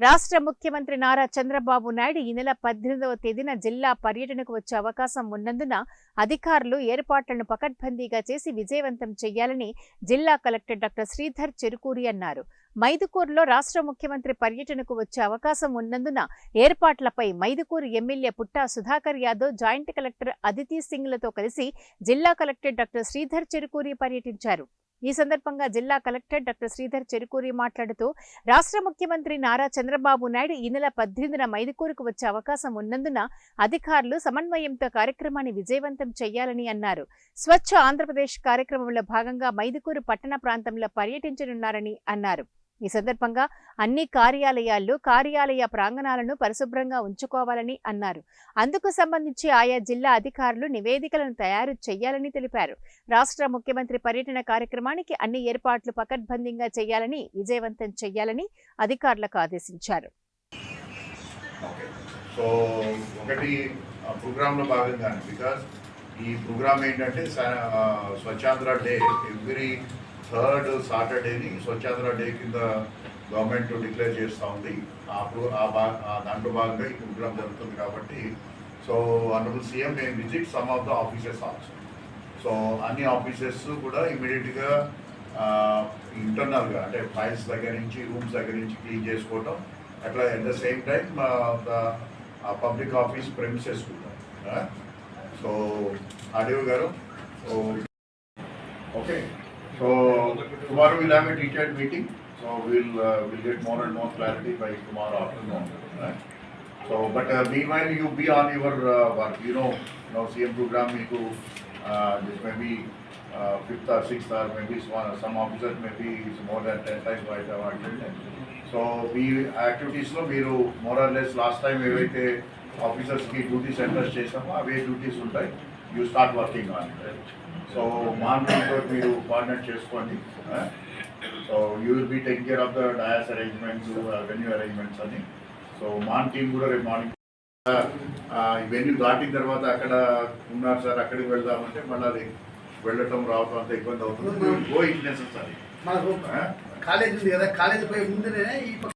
రాష్ట్ర ముఖ్యమంత్రి నారా చంద్రబాబు నాయుడు ఈ నెల 18వ తేదీన జిల్లా పర్యటనకు వచ్చే అవకాశం ఉన్నందున అధికారులు ఏర్పాట్లను పకడ్బందీగా చేసి విజయవంతం చేయాలని జిల్లా కలెక్టర్ డాక్టర్ శ్రీధర్ చెరుకూరి అన్నారు. మైదుకూరులో రాష్ట్ర ముఖ్యమంత్రి పర్యటనకు వచ్చే అవకాశం ఉన్నందున ఏర్పాట్లపై మైదుకూరు ఎమ్మెల్యే పుట్టా సుధాకర్ యాదవ్, జాయింట్ కలెక్టర్ అదితి సింగ్లతో కలిసి జిల్లా కలెక్టర్ డాక్టర్ శ్రీధర్ చెరుకూరి పర్యటించారు. ఈ సందర్భంగా జిల్లా కలెక్టర్ డాక్టర్ శ్రీధర్ చెరుకూరి మాట్లాడుతూ రాష్ట్ర ముఖ్యమంత్రి నారా చంద్రబాబు నాయుడు ఈ నెల 18న మైదుకూరుకు వచ్చే అవకాశం ఉన్నందున అధికారులు సమన్వయంతో కార్యక్రమాన్ని విజయవంతం చేయాలని అన్నారు. స్వచ్ఛ ఆంధ్రప్రదేశ్ కార్యక్రమంలో భాగంగా మైదుకూరు పట్టణ ప్రాంతంలో పర్యటించనున్నారని అన్నారు. ఈ సందర్భంగా అన్ని కార్యాలయ ప్రాంగణాలను పరిశుభ్రంగా ఉంచుకోవాలని అన్నారు. అందుకు సంబంధించి ఆయా జిల్లా అధికారులు నివేదికలను తయారు చేయాలని తెలిపారు. రాష్ట్ర ముఖ్యమంత్రి పర్యటన కార్యక్రమానికి అన్ని ఏర్పాట్లు పకడ్బందీగా చేయాలని, విజయవంతం చేయాలని అధికారులకు ఆదేశించారు. సో ఒకటి ప్రోగ్రాంలో భాగంగా ఈ ప్రోగ్రామ్ ఏంటంటే Swachhandhra day every 3rd సాటర్డేని Swachhandhra day కింద గవర్నమెంట్ డిక్లేర్ చేస్తూ ఉంది. దాంట్లో భాగంగా ఈ ప్రోగ్రామ్ జరుగుతుంది కాబట్టి సో ఆనరబుల్ సీఎం మేము visit some of the offices also. So అన్ని ఆఫీసెస్ కూడా ఇమీడియట్గా ఇంటర్నల్గా అంటే ఫైల్స్ దగ్గర నుంచి, రూమ్స్ దగ్గర నుంచి క్లీన్ చేసుకోవటం, అట్లా at the same time public office premises కూడా. సో ఆడియో గారు, okay. So tomorrow we'll have a detailed meeting. So we'll get more and more clarity by tomorrow afternoon. Right? So, but meanwhile you be on your work. You know, CM program this may be 5th or 6th or maybe some officers maybe more than 10 times by the attendance. So we activities lo meeru more or less last time evaithe officers ki duty centers chesamo ave duties untai. You start working on it. Right? So morning మీరు coordinate చేసుకోండి. So you will be take care of the dais arrangements, venue arrangements అని. So మాన్ team కూడా రేపు morning venue దాటిన తర్వాత అక్కడ ఉన్నారు సార్, అక్కడికి వెళ్దామంటే మళ్ళీ అది వెళ్ళటం రావటం అంత ఇబ్బంది అవుతుంది. Go it necessary. మనకు కాలేజ్ ఉంది కదా, కాలేజ్ పోయి ముందునే ఈ